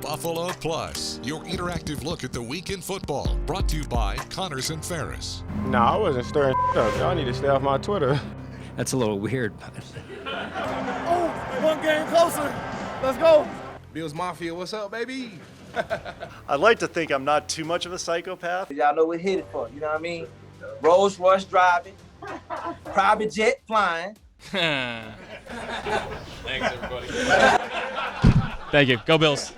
Buffalo Plus, your interactive look at the week in football. Brought to you by Connors and Ferris. Nah, I wasn't stirring up. Y'all need to stay off my Twitter. That's a little weird. Oh, one game closer. Let's go. Bills Mafia, what's up, baby? I'd like to think I'm not too much of a psychopath. Y'all know we're headed for, you know what I mean? Rolls Royce driving, private jet flying. Thanks, everybody. Thank you. Go Bills.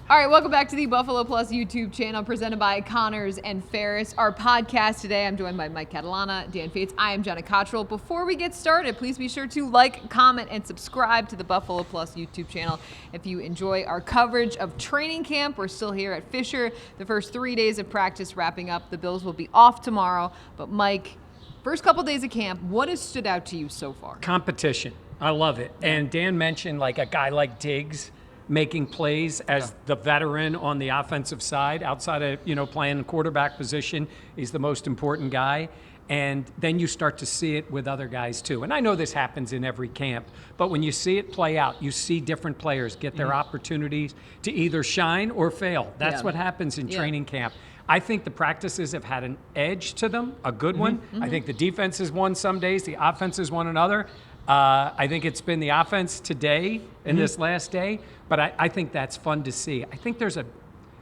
All right, welcome back to the Buffalo Plus YouTube channel presented by Connors and Ferris. Our podcast today, I'm joined by Mike Catalana, Dan Fates. I am Jenna Cottrell. Before we get started, please be sure to like, comment, and subscribe to the Buffalo Plus YouTube channel. If you enjoy our coverage of training camp, we're still here at Fisher. The first 3 days of practice wrapping up. The Bills will be off tomorrow. But Mike, first couple days of camp, what has stood out to you so far? Competition. I love it. And Dan mentioned like a guy like Diggs making plays as the veteran on the offensive side, outside of, playing quarterback position. He's the most important guy. And then you start to see it with other guys too. And I know this happens in every camp, but when you see it play out, you see different players get their opportunities to either shine or fail. That's what happens in training camp. I think the practices have had an edge to them, a good one. I think the defense has won some days, the offense has won another. I think it's been the offense today in this last day, but I think that's fun to see. I think there's a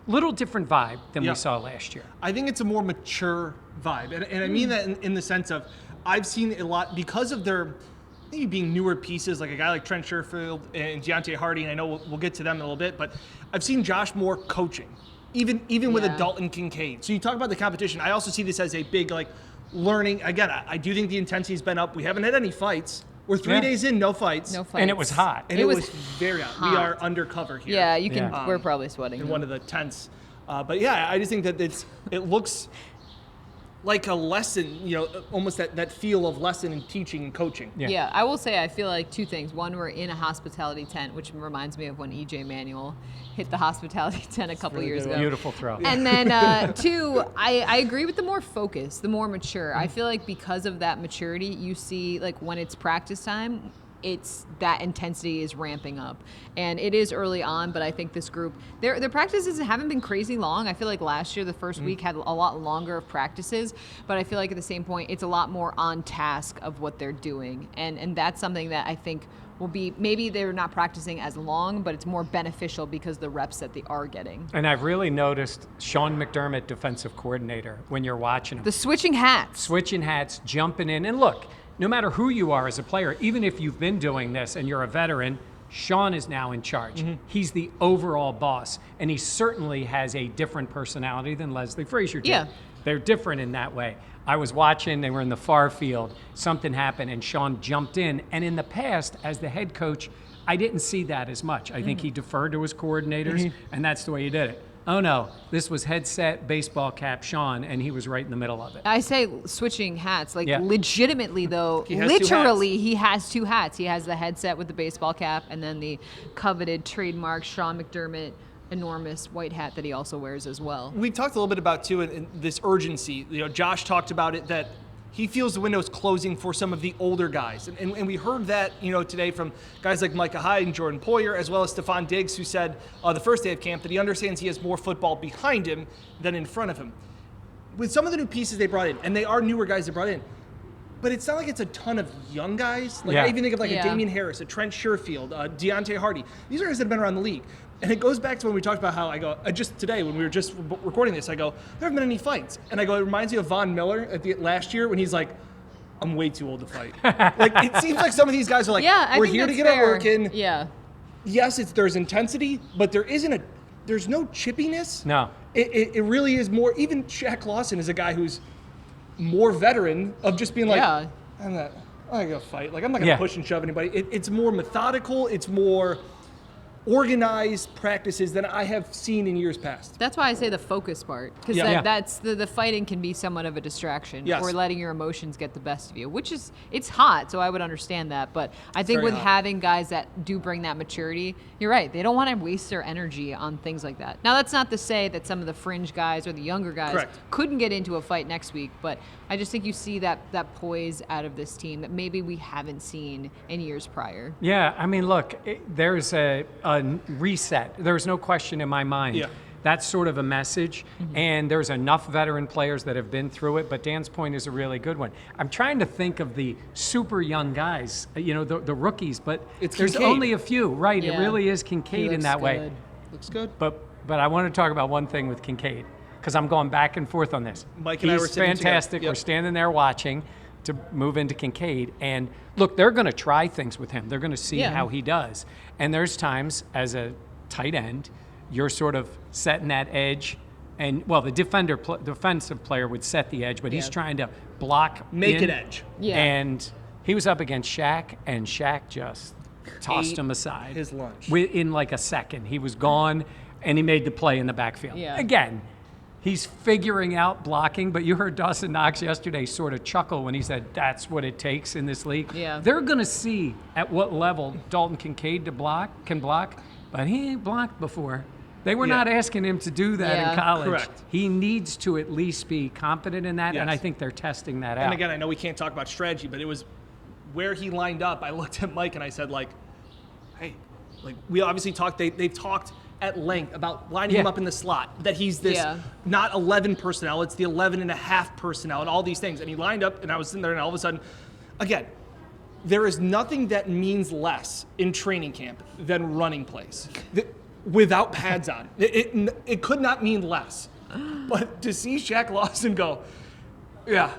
little different vibe than we saw last year. I think it's a more mature vibe. And I mean that in the sense of I've seen a lot because of their maybe being newer pieces, like a guy like Trent Sherfield and Deontay Hardy, and I know we'll get to them in a little bit, but I've seen Josh Moore coaching, even with a Dalton Kincaid. So you talk about the competition. I also see this as a big learning. Again, I do think the intensity's been up. We haven't had any fights. We're 3 days in, no fights. And it was hot. And it was very hot. We are undercover here. Yeah, you can. We're probably sweating. In one of the tents. But yeah, I just think that it looks like a lesson, almost that feel of lesson in teaching and coaching. Yeah, I will say I feel like two things. One, we're in a hospitality tent, which reminds me of when E.J. Manuel hit the hospitality tent a couple years ago. Beautiful throw. And then two, I agree with the more focused, the more mature. I feel like because of that maturity, you see like when it's practice time, it's that intensity is ramping up. And it is early on, but I think this group, their practices haven't been crazy long. I feel like last year, the first week had a lot longer of practices, but I feel like at the same point, it's a lot more on task of what they're doing. And that's something that I think will be, maybe they're not practicing as long, but it's more beneficial because the reps that they are getting. And I've really noticed Sean McDermott, defensive coordinator, when you're watching him. The switching hats, jumping in. And look, no matter who you are as a player, even if you've been doing this and you're a veteran, Sean is now in charge. He's the overall boss, and he certainly has a different personality than Leslie Frazier did. Yeah. They're different in that way. I was watching, they were in the far field, something happened, and Sean jumped in. And in the past, as the head coach, I didn't see that as much. I think he deferred to his coordinators, and that's the way he did it. Oh no, this was headset, baseball cap, Sean, and he was right in the middle of it. I say switching hats, legitimately though, he has two hats. He has the headset with the baseball cap and then the coveted trademark Sean McDermott enormous white hat that he also wears as well. We talked a little bit about too in this urgency. Josh talked about it that he feels the window is closing for some of the older guys. And we heard that, today from guys like Micah Hyde and Jordan Poyer, as well as Stephon Diggs, who said the first day of camp that he understands he has more football behind him than in front of him. With some of the new pieces they brought in, and they are newer guys they brought in, but it's not like it's a ton of young guys. I even think of a Damian Harris, a Trent Sherfield, Deontay Hardy. These are guys that have been around the league. And it goes back to when we talked about how just today when we were just recording this, there haven't been any fights. And it reminds me of Von Miller last year when he's like, I'm way too old to fight. It seems like some of these guys are like, we're here to get our work in. Yeah. Yes, there's intensity, but there's no chippiness. No. It really is more, even Shaq Lawson is a guy who's more veteran of just being I'm not going to fight. I'm not going to push and shove anybody. It's more methodical. It's more organized practices than I have seen in years past. That's why I say the focus part, because that's the fighting can be somewhat of a distraction, Yes. or letting your emotions get the best of you, which is, it's hot, so I would understand that. But I think very with hot. having guys that do bring that maturity, you're right. They don't want to waste their energy on things like that. Now, that's not to say that some of the fringe guys or the younger guys Correct. couldn't get into a fight next week, but I just think you see that poise out of this team that maybe we haven't seen in years prior. Yeah, I mean, look, there's a reset. There's no question in my mind. Yeah. That's sort of a message, and there's enough veteran players that have been through it, but Dan's point is a really good one. I'm trying to think of the super young guys, the rookies, but It's there's Kincaid. only a few, right? Yeah. It really is He Kincaid in looks that way. good. Looks good. But I want to talk about one thing with Kincaid, because I'm going back and forth on this. Mike and I He's were sitting together. fantastic. Yep. We're standing there watching to move into Kincaid. And look, they're going to try things with him. They're going to see Yeah. how he does. And there's times as a tight end, you're sort of setting that edge. And, well, the defensive player would set the edge, but he's Yeah. trying to block. Make in. it edge. Yeah. And he was up against Shaq, and Shaq just tossed Ate him aside. his lunch. In like a second. He was gone, and he made the play in the backfield. Yeah. Again, he's figuring out blocking, but you heard Dawson Knox yesterday sort of chuckle when he said that's what it takes in this league. Yeah. They're going to see at what level Dalton Kincaid can block, but he ain't blocked before. They were Yeah. not asking him to do that Yeah. in college. Correct. He needs to at least be competent in that, and Yes. I think they're testing that out. And again, I know we can't talk about strategy, but it was where he lined up. I looked at Mike and I said, hey, we obviously talked, they've talked at length about lining him Yeah. up in the slot, that he's this Yeah. not 11 personnel, it's the 11 and a half personnel and all these things. And he lined up and I was sitting there and all of a sudden, again, there is nothing that means less in training camp than running plays without pads on. It could not mean less. But to see Shaq Lawson go, yeah,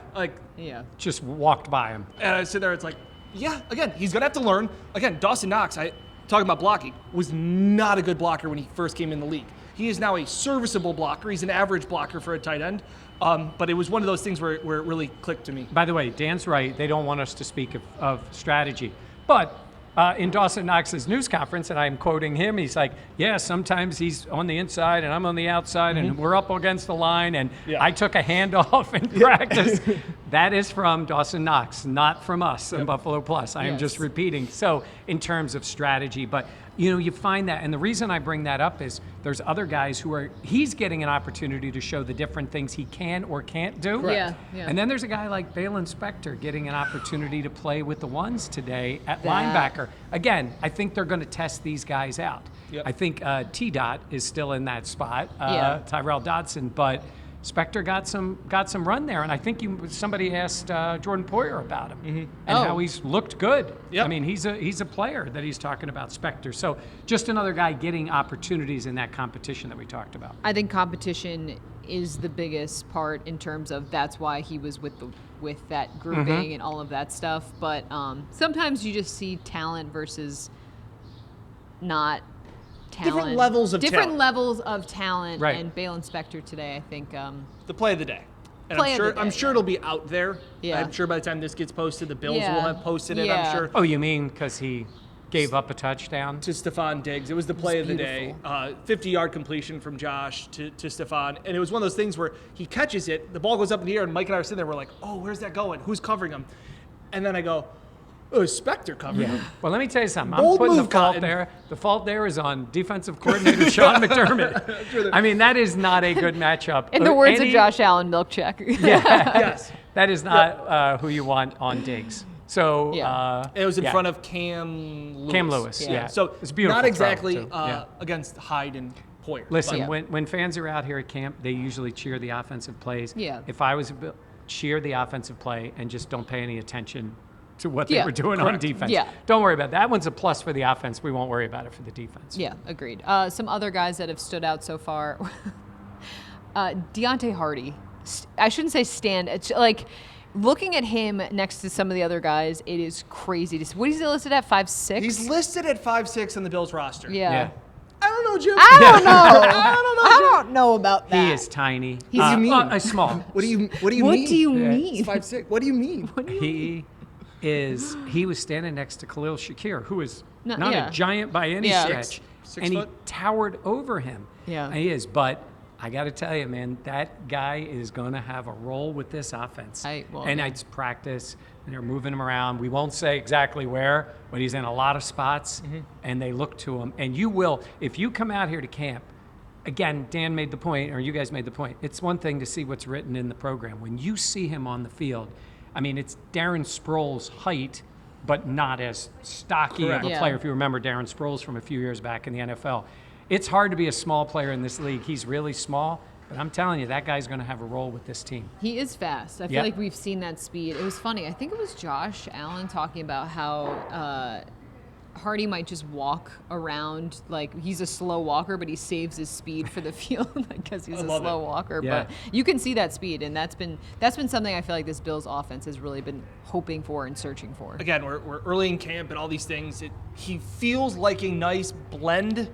Yeah. Just walked by him. and I sit there, it's like, yeah, again, he's going to have to learn. Again, Dawson Knox, talking about blocking, was not a good blocker when he first came in the league. He is now a serviceable blocker. He's an average blocker for a tight end. But it was one of those things where it really clicked to me. By the way, Dan's right. They don't want us to speak of strategy. But in Dawson Knox's news conference, and I'm quoting him, he's like, yeah, sometimes he's on the inside and I'm on the outside and we're up against the line and Yeah. I took a handoff in practice. That is from Dawson Knox, not from us in Buffalo Plus. I am Yes. just repeating. So in terms of strategy, but you find that, and the reason I bring that up is there's other guys he's getting an opportunity to show the different things he can or can't do. Correct. Yeah. And then there's a guy like Balin Spector getting an opportunity to play with the ones today at That- linebacker. Again, I think they're going to test these guys out. Yep. I think T-Dot is still in that spot, Yeah. Tyrell Dodson, but Spector got some run there, and I think somebody asked Jordan Poyer about him and how he's looked good. Yep. I mean, he's a player that he's talking about, Spector. So just another guy getting opportunities in that competition that we talked about. I think competition is the biggest part in terms of that's why he was with that grouping and all of that stuff. But sometimes you just see talent versus not talent. Different levels of different talent. levels of talent. Right. And Balin Spector today, I think. The play of the day. And Play of the day, I'm sure yeah. it'll be out there. Yeah. I'm sure by the time this gets posted, the Bills Yeah. will have posted it, Yeah. I'm sure. Oh, you mean because he gave up a touchdown? To Stephon Diggs. It was the play of the beautiful. day. 50-yard completion from Josh to Stephon. And it was one of those things where he catches it, the ball goes up in the air, and Mike and I are sitting there, we're like, oh, where's that going? Who's covering him? And then I go, oh, Spector covering him. Well, let me tell you something. Bold I'm putting the move, fault Cotton. there. The fault there is on defensive coordinator Sean McDermott. I mean, that is not a good matchup. In the words of Any- Josh Allen, milk check. Yes. That is not who you want on Diggs. So Yeah. It was in yeah. front of Cam Lewis. Cam Lewis. Yeah. Yeah. So it's a beautiful not throw, exactly too. Yeah. against Hyde and Poyer. Listen, Yeah. when fans are out here at camp, they usually cheer the offensive plays. Yeah. If I was cheer the offensive play and just don't pay any attention to what they Yeah. were doing on defense. Yeah. Don't worry about that. That one's a plus for the offense. We won't worry about it for the defense. Yeah, agreed. Some other guys that have stood out so far. Deontay Hardy. I shouldn't say stand. It's like looking at him next to some of the other guys, it is crazy. What is he listed at, 5'6"? He's listed at 5'6" on the Bills roster. Yeah. I don't know, Jim. I don't know. I don't know about that. He is tiny. He's small. What do you mean? What do you mean? 5'6". What do you mean? He was standing next to Khalil Shakir, who is No, not yeah. a giant by any Yeah. stretch. 6 and foot. he towered over him. Yeah. He is, but I got to tell you, man, that guy is going to have a role with this offense. It's practice, and they're moving him around. We won't say exactly where, but he's in a lot of spots, and they look to him. And you will, if you come out here to camp, again, Dan made the point, or you guys made the point, it's one thing to see what's written in the program. When you see him on the field, I mean, it's Darren Sproles' height, but not as stocky of a player. If you remember Darren Sproles from a few years back in the NFL. It's hard to be a small player in this league. He's really small, but I'm telling you, that guy's going to have a role with this team. He is fast. I feel like we've seen that speed. It was funny. I think it was Josh Allen talking about how Hardy might just walk around like he's a slow walker, but he saves his speed for the field because he's a slow walker. Yeah. But you can see that speed, and that's been something I feel like this Bills offense has really been hoping for and searching for. Again, we're early in camp and all these things. He feels like a nice blend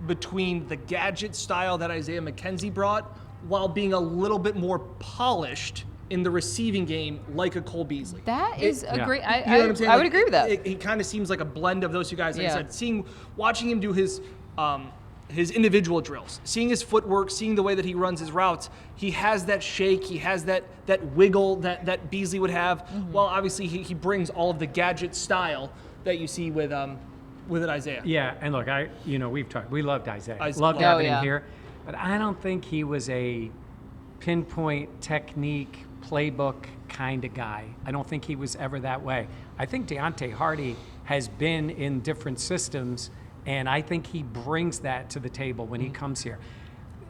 between the gadget style that Isaiah McKenzie brought while being a little bit more polished in the receiving game like a Cole Beasley. That is a great. You know what I'm saying? I would agree with that. He kind of seems like a blend of those two guys. Like I said, watching him do his individual drills, seeing his footwork, seeing the way that he runs his routes, he has that shake, he has that wiggle that Beasley would have. Well, obviously he brings all of the gadget style that you see with Isaiah. Yeah, and look, we loved Isaiah. Loved loved having him here, but I don't think he was a pinpoint technique playbook kind of guy. I don't think he was ever that way. I think Deontay Hardy has been in different systems, and I think he brings that to the table when he comes here.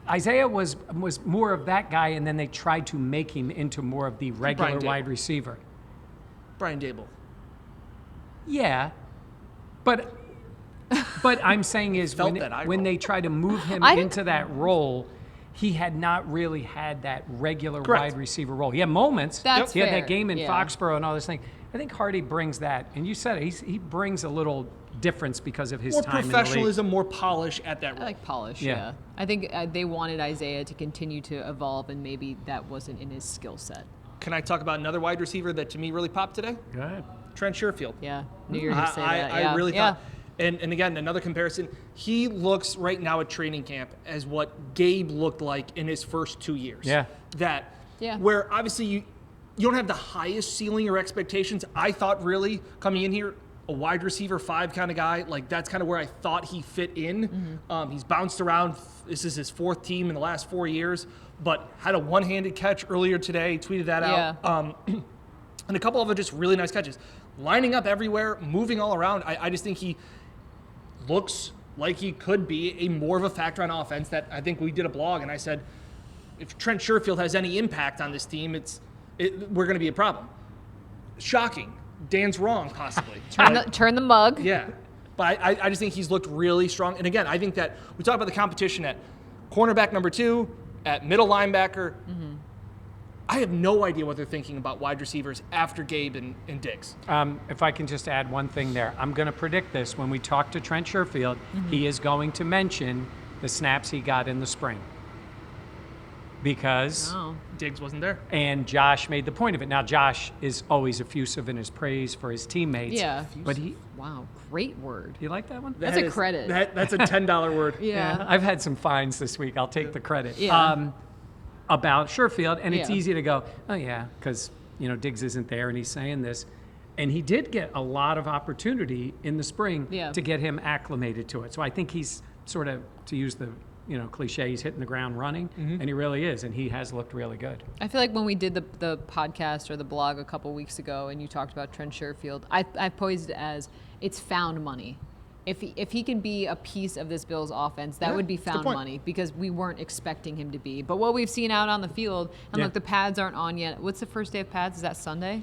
Isaiah was more of that guy, and then they tried to make him into more of the regular wide receiver. Brian Dable. Yeah, but I'm saying is when they try to move him into that role, he had not really had that regular wide receiver role. He had moments. He had that game in Foxborough and all this thing. I think Hardy brings that, and you said it, he brings a little difference because of his time in the league. More professionalism, more polish at that role. I like polish, yeah. I think they wanted Isaiah to continue to evolve, and maybe that wasn't in his skill set. Can I talk about another wide receiver that to me really popped today? Go ahead. Trent Sherfield. Yeah, knew you were going to say that. I really thought. And again, another comparison, he looks right now at training camp as what Gabe looked like in his first 2 years. Where obviously you don't have the highest ceiling or expectations. I thought really coming in here, a wide receiver 5 kind of guy, like that's kind of where I thought he fit in. He's bounced around. This is his 4th team in the last 4 years, but had a one-handed catch earlier today, tweeted that out. And a couple of just really nice catches. Lining up everywhere, moving all around. I just think he looks like he could be a more of a factor on offense. That I think we did a blog, and I said, if Trent Sherfield has any impact on this team, we're going to be a problem. Shocking. Dan's wrong, possibly. Turn the mug. Yeah. But I just think he's looked really strong. And again, I think that we talk about the competition at cornerback number 2, at middle linebacker. I have no idea what they're thinking about wide receivers after Gabe and Diggs. If I can just add one thing there, I'm going to predict this. When we talk to Trent Sherfield, he is going to mention the snaps he got in the spring. Because Diggs wasn't there. And Josh made the point of it. Now, Josh is always effusive in his praise for his teammates. Yeah. But wow, great word. You like that one? That's a credit. That's a $10 word. Yeah. I've had some fines this week. I'll take the credit. Yeah. About Sherfield, and it's easy to go, oh yeah, because Diggs isn't there, and he's saying this, and he did get a lot of opportunity in the spring to get him acclimated to it. So I think he's sort of, to use the cliche, he's hitting the ground running, and he really is, and he has looked really good. I feel like when we did the podcast or the blog a couple weeks ago, and you talked about Trent Sherfield, I posed it as it's found money. If he can be a piece of this Bills offense, that would be found money because we weren't expecting him to be. But what we've seen out on the field, and look, the pads aren't on yet. What's the first day of pads? Is that Sunday?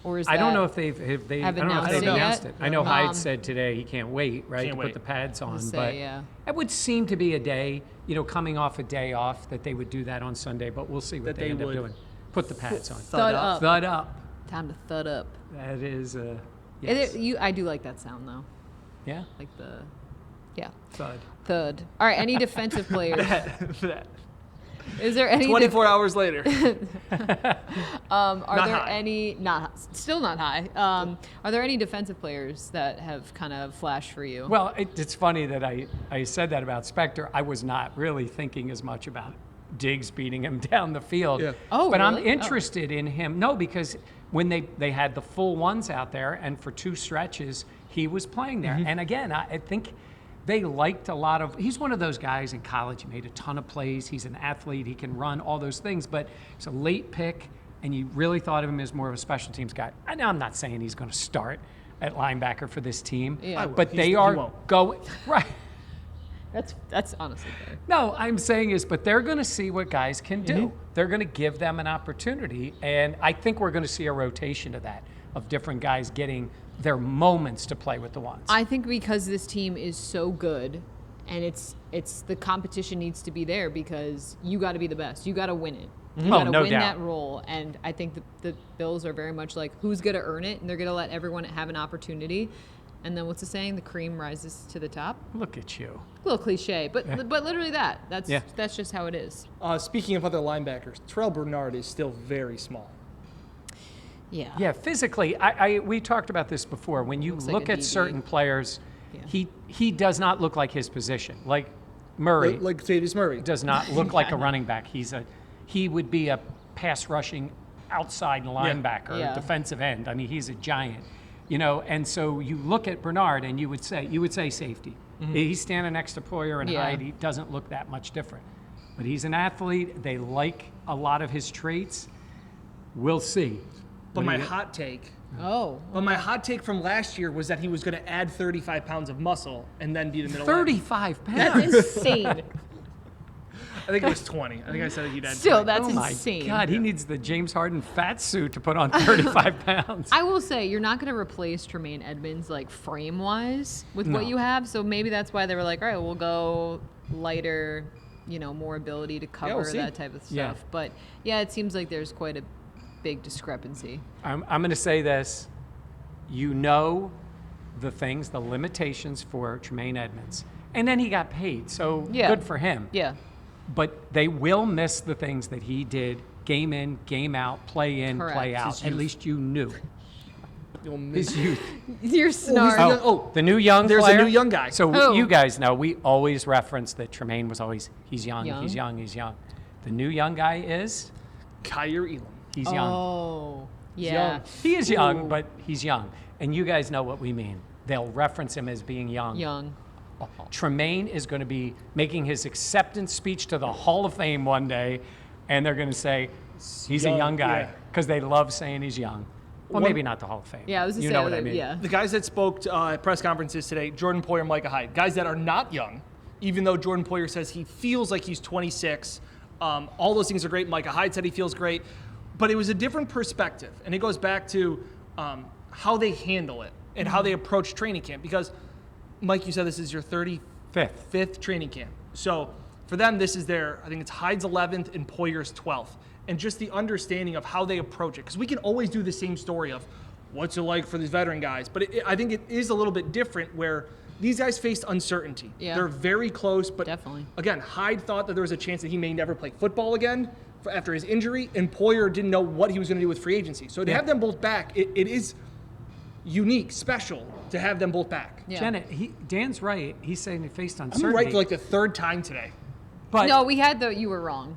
Or is I don't know if they've announced it. I know Hyde said today he can't wait, right, to put the pads on. But it would seem to be a day, coming off a day off, that they would do that on Sunday. But we'll see what they end up doing. Put the pads on. Thud up. Thud up. Time to thud up. That is yes. I do like that sound though. Yeah. Like Thud. Thud. All right. Any defensive players? Is there any 24 hours later. are Not there high. any still not high? Are there any defensive players that have kind of flashed for you? Well, it's funny that I said that about Spector. I was not really thinking as much about Diggs beating him down the field. Yeah. Oh, but I'm really? interested in him. No, because when they had the full ones out there, and for 2 stretches, he was playing there. And again, I think they liked a lot of, he's one of those guys in college, he made a ton of plays, he's an athlete, he can run, all those things, but it's a late pick, and you really thought of him as more of a special teams guy. I know I'm not saying he's going to start at linebacker for this team, Yeah. but they He are won't. going, right. That's honestly fair. No, I'm saying is, but they're going to see what guys can do. They're going to give them an opportunity, and I think we're going to see a rotation of that, of different guys getting their moments to play with the ones. I think because this team is so good, and it's the competition needs to be there because you got to be the best. You got to win it. You got to no win doubt. that role, and I think the Bills are very much like who's going to earn it, and they're going to let everyone have an opportunity. And then what's the saying? The cream rises to the top. Look at you. A little cliche, but literally that. Yeah. That's just how it is. Speaking of other linebackers, Terrell Bernard is still very small. Yeah. Yeah, physically, we talked about this before. When you Looks like look a at DB. certain players, Yeah. he does not look like his position. Like Murray Like Davis Murray. does not look like a running back. He would be a pass rushing outside linebacker, Yeah. defensive end. I mean, he's a giant. You know, and so you look at Bernard and you would say safety. He's standing next to Poyer and Yeah. Hyde. He doesn't look that much different. But he's an athlete. They like a lot of his traits. We'll see. But my hot take from last year was that he was going to add 35 pounds of muscle and then be the middle. 35 pounds. That's insane. I think it was 20. I think I said he'd add. Still, 20. that's Oh my insane. God, he needs the James Harden fat suit to put on 35 pounds. I will say you're not going to replace Tremaine Edmonds like frame wise with what No. you have. So maybe that's why they were like, all right, we'll go lighter, more ability to cover we'll see. that type of stuff. Yeah. But yeah, it seems like there's quite a big discrepancy. I'm going to say this. You know the things, the limitations for Tremaine Edmonds. And then he got paid, so Yeah. good for him. Yeah. But they will miss the things that he did, game in, game out, play in, Correct. play out. His At youth. least you knew. You'll miss His youth. You're snark. The new young There's player? a new young guy. So Who? you guys know, we always reference that Tremaine was always, he's young, Young. he's young, he's young. The new young guy is, Kyer Elam. he's young. Oh, He's yeah. young. He is young, Ooh. but he's young. And you guys know what we mean. They'll reference him as being young. Young. Tremaine is going to be making his acceptance speech to the Hall of Fame one day, and they're going to say he's a Young, young guy yeah. because they love saying he's young. Well, maybe not the Hall of Fame. Yeah, I was you going know to what say, I mean. yeah. The guys that spoke at press conferences today, Jordan Poyer, Micah Hyde, guys that are not young, even though Jordan Poyer says he feels like he's 26. All those things are great. Micah Hyde said he feels great. But it was a different perspective. And it goes back to how they handle it and how they approach training camp. Because, Mike, you said this is your 35th training camp. So for them, this is I think it's Hyde's 11th and Poyer's 12th. And just the understanding of how they approach it. Because we can always do the same story of what's it like for these veteran guys. But I think it is a little bit different where these guys faced uncertainty. Yeah. They're very close. But Definitely. again, Hyde thought that there was a chance that he may never play football again after his injury. And Poyer didn't know what he was going to do with free agency. So to have them both back, it is unique, special to have them both back. Yeah. Janet, Dan's right. He's saying they faced I'm uncertainty. right for like the third time today. but No, you were wrong.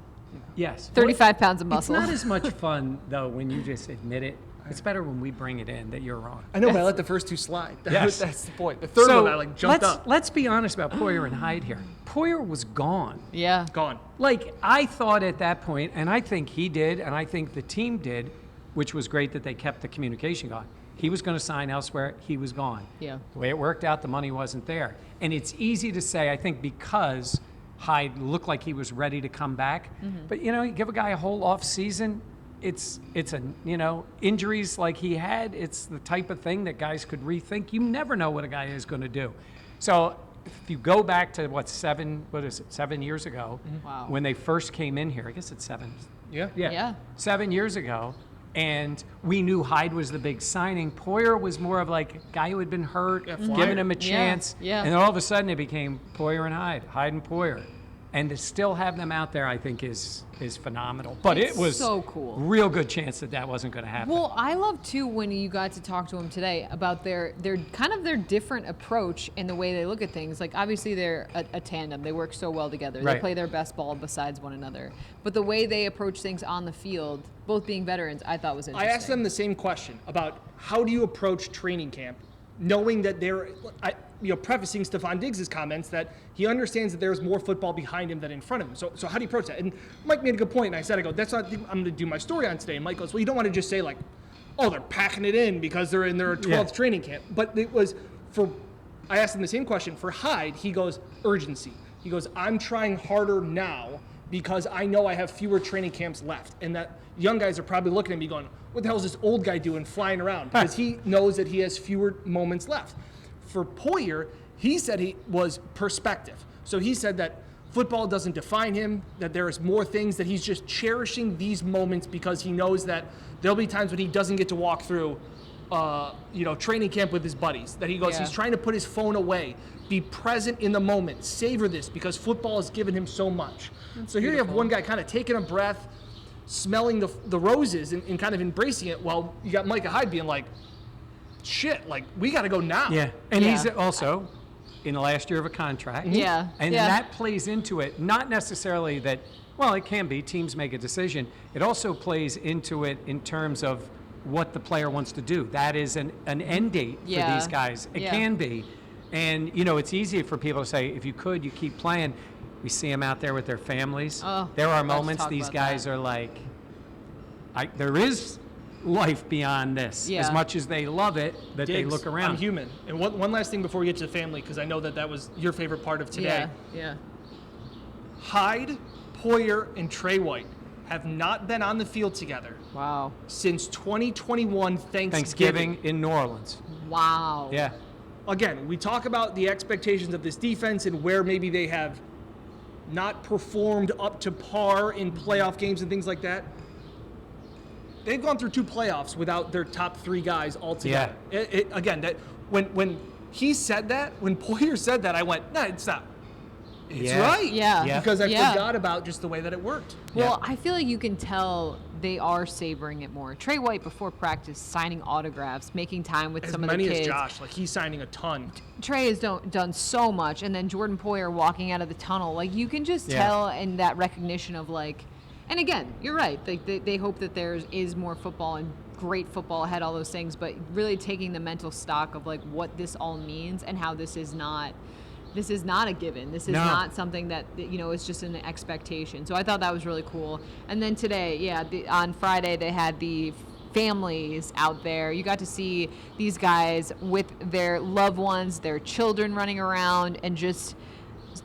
yes. 35 pounds of It's muscle. not as much fun, though, when you just admit it. It's better when we bring it in that you're wrong. I know, but I let the first two slide. Yes. That's the point. The third one, I jumped up. Let's be honest about Poyer and Hyde here. Poyer was gone. Yeah. Gone. Like, I thought at that point, and I think he did, and I think the team did, which was great that they kept the communication going. He was going to sign elsewhere. He was gone. Yeah. The way it worked out, the money wasn't there. And it's easy to say, I think, because Hyde looked like he was ready to come back. But, you give a guy a whole off season, it's injuries like he had, it's the type of thing that guys could rethink. You never know what a guy is going to do. So if you go back to 7 years ago, Wow. when they first came in here, I guess it's 7. Yeah. Yeah. 7 years ago, and we knew Hyde was the big signing. Poyer was more of like a guy who had been hurt, Yeah, flyer. giving him a Yeah, chance. yeah. And then all of a sudden it became Poyer and Hyde and Poyer. And to still have them out there, I think, is phenomenal. But It's it was so cool. Real good chance that wasn't going to happen. Well, I love too when you got to talk to them today about their kind of their different approach in the way they look at things. Like obviously they're a tandem; they work so well together. They Right. play their best ball besides one another. But the way they approach things on the field, both being veterans, I thought was I interesting. asked them the same question about how do you approach training camp, knowing that prefacing Stephon Diggs' comments that he understands that there's more football behind him than in front of him. So how do you approach that? And Mike made a good point, and I said, that's not I'm going to do my story on today. And Mike goes, well, you don't want to just say like, oh, they're packing it in because they're in their 12th training camp. But it was I asked him the same question. For Hyde, he goes, urgency. He goes, I'm trying harder now because I know I have fewer training camps left. And that young guys are probably looking at me going, what the hell is this old guy doing flying around? Because he knows that he has fewer moments left. For Poyer, he said he was perspective. So he said that football doesn't define him, that there is more things, that he's just cherishing these moments because he knows that there'll be times when he doesn't get to walk through training camp with his buddies, that he goes, he's trying to put his phone away, be present in the moment, savor this because football has given him so much. So here you have one guy kind of taking a breath, smelling the roses and kind of embracing it, while you got Micah Hyde being like, shit, like we got to go now. Yeah, and he's also in the last year of a contract. Yeah. And Yeah. that plays into it, not necessarily that, well, it can be, teams make a decision. It also plays into it in terms of what the player wants to do. That is an end date for these guys. It can be. And, it's easy for people to say, if you could, you keep playing. We see them out there with their families. Oh, there are let's moments talk these about guys that. are like, there is life beyond this. Yeah. As much as they love it, that they Diggs, look around. I'm human. And one last thing before we get to the family, because I know that was your favorite part of today. Yeah. Hyde, Poyer, and Trey White have not been on the field together Wow. since 2021 Thanksgiving in New Orleans. Wow. Yeah. Again, we talk about the expectations of this defense and where maybe they have not performed up to par in playoff games and things like that. They've gone through 2 playoffs without their top 3 guys altogether. Again, that when he said that, when Poyer said that, I went, no, it's not. It's right. Yeah. Because I Yeah. forgot about just the way that it worked. Well, I feel like you can tell they are savoring it more. Trey White before practice signing autographs, making time with As some of the many kids. as Josh, like he's signing a ton. Trey has done so much, and then Jordan Poyer walking out of the tunnel. Like you can just tell, and that recognition of like, and again, you're right. They hope that there is more football and great football ahead, all those things, but really taking the mental stock of like what this all means and how this is not a given. This is not something that, is just an expectation. So I thought that was really cool. And then today, on Friday, they had the families out there. You got to see these guys with their loved ones, their children running around, and just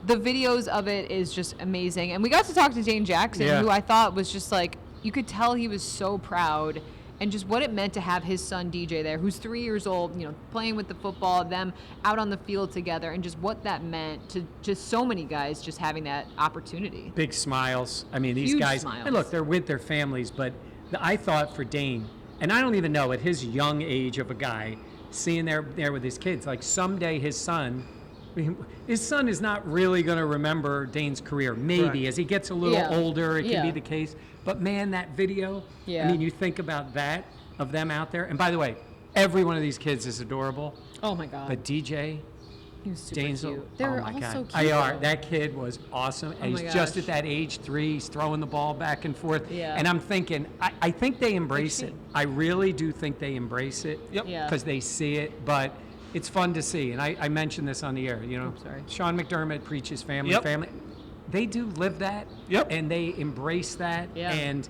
the videos of it is just amazing. And we got to talk to Dane Jackson, who I thought was just like, you could tell he was so proud. And just what it meant to have his son DJ there, who's 3 years old, playing with the football, them out on the field together, and just what that meant to just so many guys just having that opportunity. Big smiles. I mean, these Huge guys, smiles. and look, they're with their families, but I thought for Dane, and I don't even know at his young age of a guy, seeing there with his kids, like someday his son is not really going to remember Dane's career. Maybe Correct. as he gets a little older, it can be the case. But man, that video, Yeah. I mean, you think about that, of them out there. And by the way, every one of these kids is adorable. Oh my God. But DJ, he was super Dane's, cute. They were oh my all God. so cute. IR, though. that kid was awesome. And my he's just gosh. at that age 3. He's throwing the ball back and forth. Yeah. And I'm thinking, I think they embrace it. I really do think they embrace it. Yep. Yeah. Because they see it. But it's fun to see. And I mentioned this on the air. sorry. Sean McDermott preaches family. Yep. Family. They do live that. Yep. And they embrace that. Yeah. And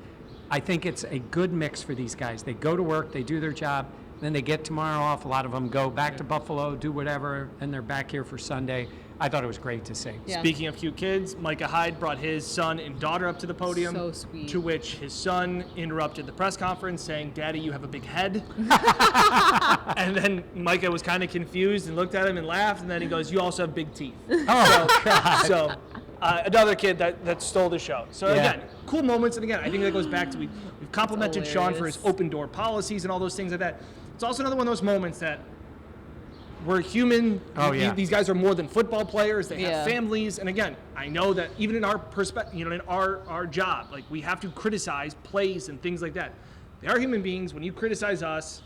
I think it's a good mix for these guys. They go to work, they do their job, then they get tomorrow off. A lot of them go back to Buffalo, do whatever, and they're back here for Sunday. I thought it was great to see. Yeah. Speaking of cute kids, Micah Hyde brought his son and daughter up to the podium. So sweet. To which his son interrupted the press conference saying, "Daddy, you have a big head." And then Micah was kind of confused and looked at him and laughed, and then he goes, "You also have big teeth." Oh, God. So another kid that stole the show. So Yeah. again, cool moments. And again, I think that goes back to we've complimented Sean for his hilarious. open door policies and all those things like that. It's also another one of those moments that we're human. Oh, yeah. These guys are more than football players. They Yeah. have families. And again, I know that even in our perspective, in our job, like we have to criticize plays and things like that. They are human beings. When you criticize us,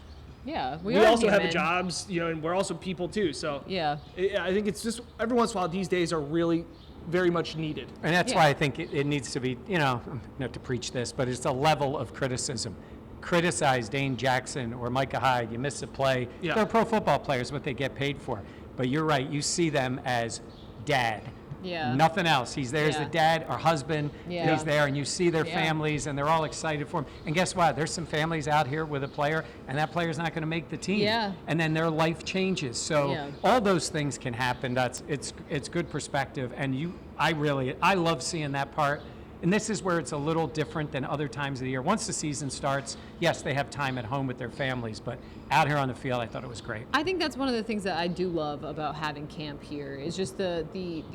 Yeah, we are also have human. jobs, and we're also people too. So Yeah. I think it's just every once in a while these days are really very much needed. And that's Yeah. why I think it needs to be, not to preach this, but it's a level of criticism. Criticize Dane Jackson or Micah Hyde. You miss a play. Yeah. They're pro football players, what they get paid for. But you're right. You see them as dad. Yeah. Nothing else. He's there as the Yeah. dad or husband. Yeah. He's there, and you see their Yeah. families, and they're all excited for him. And guess what? There's some families out here with a player, and that player's not going to make the team. Yeah. And then their life changes. So Yeah. all those things can happen. It's good perspective, and I love seeing that part. And this is where it's a little different than other times of the year. Once the season starts, yes, they have time at home with their families, but out here on the field, I thought it was great. I think that's one of the things that I do love about having camp here is just the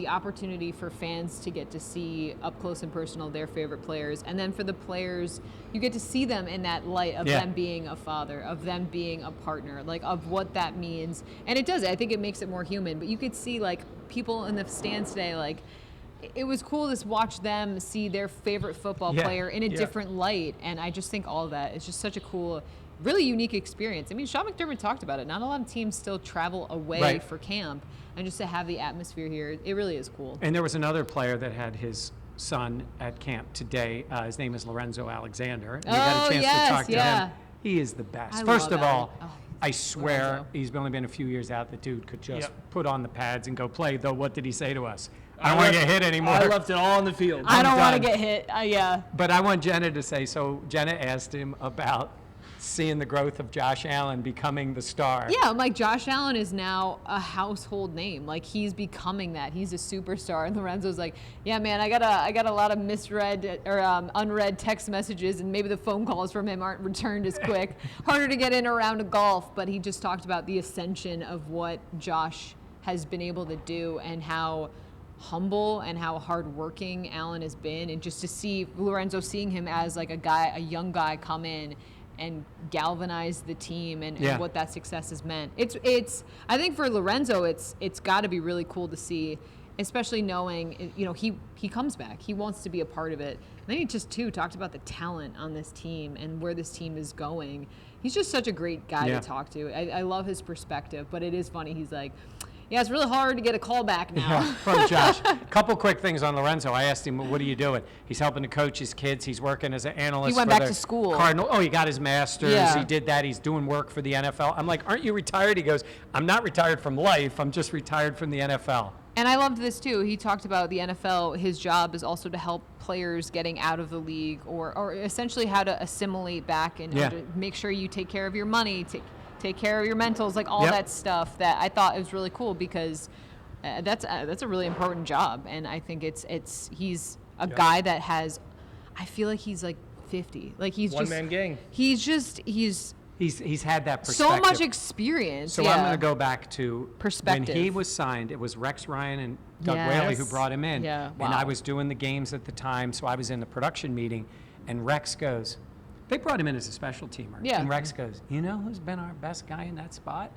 opportunity for fans to get to see up close and personal their favorite players, and then for the players, you get to see them in that light of Yeah. them being a father, of them being a partner, like of what that means. And it does. I think it makes it more human. But you could see like people in the stands today, like. It was cool to watch them see their favorite football Yeah, player in a yeah. different light, and I just think all of that is just such a cool, really unique experience. I mean, Sean McDermott talked about it. Not a lot of teams still travel away Right. for camp, and just to have the atmosphere here, it really is cool. And there was another player that had his son at camp today. His name is Lorenzo Alexander. And we got Oh, a chance yes, to talk to yeah. him. He is the best. I First love of all, Alec. Oh, I swear Lorenzo. he's only been a few years out. The dude could just Yep. put on the pads and go play. Though, what did he say to us? I don't want to get hit anymore. I left it all on the field. I don't want to done. get hit. Yeah. But I want Jenna to say, so Jenna asked him about seeing the growth of Josh Allen becoming the star. Yeah, I'm like, Josh Allen is now a household name. Like, he's becoming that. He's a superstar. And Lorenzo's like, yeah, man, I got a lot of misread or unread text messages, and maybe the phone calls from him aren't returned as quick. Harder to get in or around a golf. But he just talked about the ascension of what Josh has been able to do and how humble and how hardworking Allen has been. And just to see Lorenzo, seeing him as like a young guy come in and galvanize the team and what that success has meant. It's I think for Lorenzo it's got to be really cool to see, especially knowing he comes back. He wants to be a part of it. And then he just too talked about the talent on this team and where this team is going. He's just such a great guy to talk to. I love his perspective, but it is funny. He's like, yeah, it's really hard to get a call back now. Yeah, from Josh. Couple quick things on Lorenzo. I asked him, what are you doing? He's helping to coach his kids. He's working as an analyst. He went for back the to school. Cardinal. Oh, he got his master's. Yeah. He did that. He's doing work for the NFL. I'm like, aren't you retired? He goes, I'm not retired from life. I'm just retired from the NFL. And I loved this too. He talked about the NFL. His job is also to help players getting out of the league, or essentially how to assimilate back and how to make sure you take care of your money, take care of your mentals, like all that stuff. That I thought was really cool because that's a really important job. And I think he's a guy that has. I feel like he's like 50. Like he's One man gang. He's had that perspective. so much experience. So I'm going to go back to Perspective. when he was signed. It was Rex Ryan and Doug Yes. Whaley who brought him in. Yeah, And I wow. was doing the games at the time, so I was in the production meeting, and Rex goes, they brought him in as a special teamer. Yeah. And Rex goes, you know who's been our best guy in that spot?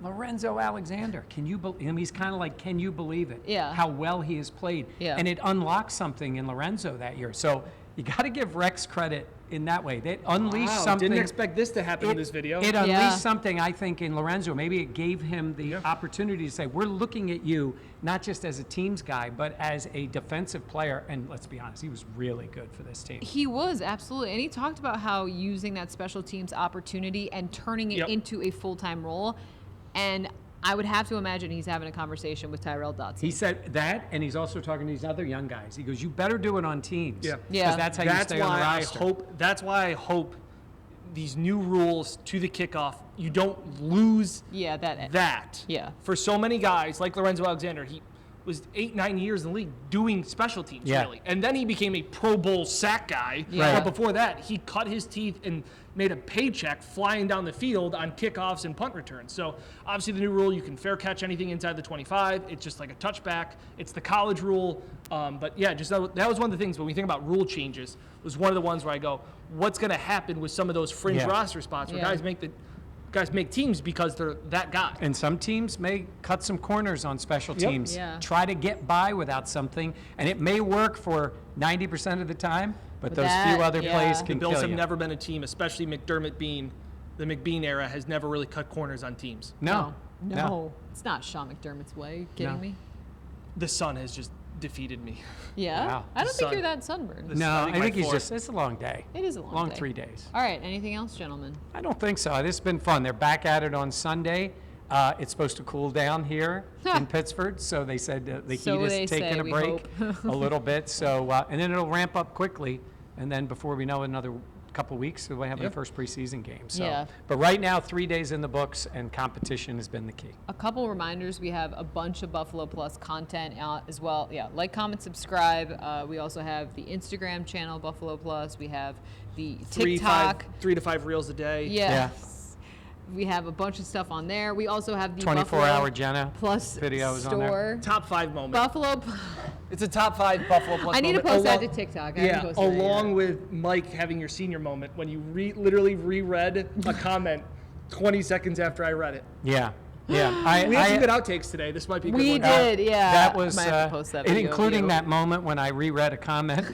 Lorenzo Alexander. Can you believe him? He's kind of like, can you believe it? Yeah. How well he has played. Yeah. And it unlocked something in Lorenzo that year. So you got to give Rex credit in that way. They unleashed Wow, something. didn't expect this to happen in this video. It Yeah. unleashed something, I think, in Lorenzo. Maybe it gave him the opportunity to say, we're looking at you not just as a teams guy, but as a defensive player. And let's be honest, he was really good for this team. He was, absolutely. And he talked about how using that special teams opportunity and turning it into a full-time role. And I would have to imagine he's having a conversation with Tyrell Dotson. He said that, and he's also talking to these other young guys. He goes, you better do it on teams. Yeah. Yeah. Because that's how you stay on the I roster. hope. That's why I hope these new rules to the kickoff, you don't lose Yeah, that. Yeah. For so many guys like Lorenzo Alexander, he was 8-9 years in the league doing special teams, Yeah. really. And then he became a Pro Bowl sack guy. Yeah. But before that, he cut his teeth and made a paycheck flying down the field on kickoffs and punt returns. So obviously the new rule, you can fair catch anything inside the 25. It's just like a touchback. It's the college rule. But yeah, just that was one of the things when we think about rule changes, was one of the ones where I go, what's going to happen with some of those fringe Yeah. roster spots where Yeah. guys make the guys make teams because they're that guy. And some teams may cut some corners on special Yep. teams. Yeah. Try to get by without something, and it may work for 90% of the time, but those that, few other yeah. plays The can Bills kill have you. never been a team, especially McDermott Bean. The McBean era has never really cut corners on teams. No. No. It's not Sean McDermott's way. You kidding No. me? The sun has just defeated me. Yeah. Wow. I don't think Sun. you're that sunburned. No, I I think think my he's fourth. it's a long day. It is a long day. 3 days. All right. Anything else, gentlemen? I don't think so. This has been fun. They're back at it on Sunday. It's supposed to cool down here in Pittsburgh, so they said the So heat they is taking say, a we break hope. a little bit. So and then it'll ramp up quickly, and then before we know it, another couple weeks, we'll have the first preseason game. So, Yeah. but right now, 3 days in the books, and competition has been the key. A couple reminders. We have a bunch of Buffalo Plus content out as well. Yeah, like, comment, subscribe. We also have the Instagram channel, Buffalo Plus. We have the TikTok. 3 to 5 reels a day. Yes. We have a bunch of stuff on there. We also have the 24-hour Buffalo Jenna Plus videos on there. store. Top 5 moment. Buffalo. It's a top 5 Buffalo Plus I need to moment, post that to along- TikTok. I Yeah, haven't posted that along yet. with Mike having your senior moment when you literally reread a comment 20 seconds after I read it. Yeah. We We had some good outtakes today. This might be a good We one. did, yeah. That was, I might have to post that video of including you. that moment when I reread a comment.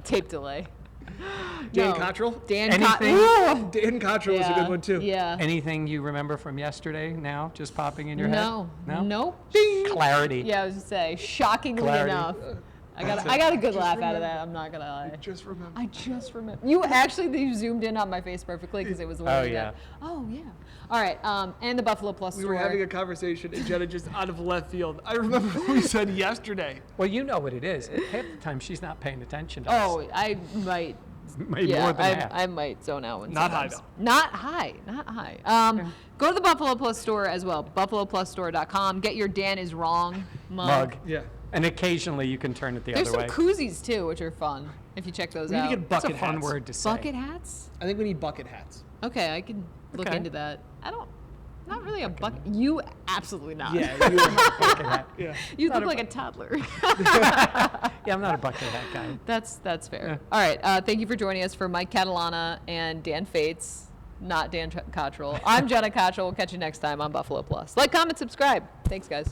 Tape delay. Dan No. Cottrell? Dan Anything? Cottrell. Dan Cottrell was a good one, too. Yeah. Anything you remember from yesterday now, just popping in your No. head? Nope. Clarity. Yeah, I was to say, shockingly Clarity. enough. I got a good laugh out of that. I'm not gonna lie. Just remember. I just remember. You zoomed in on my face perfectly because it was literally yeah. that. Oh yeah. All right. And the Buffalo Plus We store. were having a conversation, and Jenna just out of left field. I remember what we said yesterday. Well, you know what it is. Half the time she's not paying attention to us. Oh, I might. Maybe Yeah, more than half. I might zone out when Not high, sometimes. Not high. Not high. Go to the Buffalo Plus store as well. BuffaloPlusStore.com. Get your Dan is wrong mug. Yeah. And occasionally you can turn it the There's other some way. koozies too, which are fun if you check those We need out. to get That's bucket a fun hats. word to say. Bucket hats? I think we need bucket hats. Okay, I can look Okay. into that. Not really a bucket. You absolutely not. Yeah. You Bucket hat. yeah. You look like a toddler. Yeah, I'm not a bucket hat guy. That's fair. All right. Thank you for joining us for Mike Catalana and Dan Fates, not Dan Cottrell. I'm Jenna Cottrell. We'll catch you next time on Buffalo Plus. Like, comment, subscribe. Thanks, guys.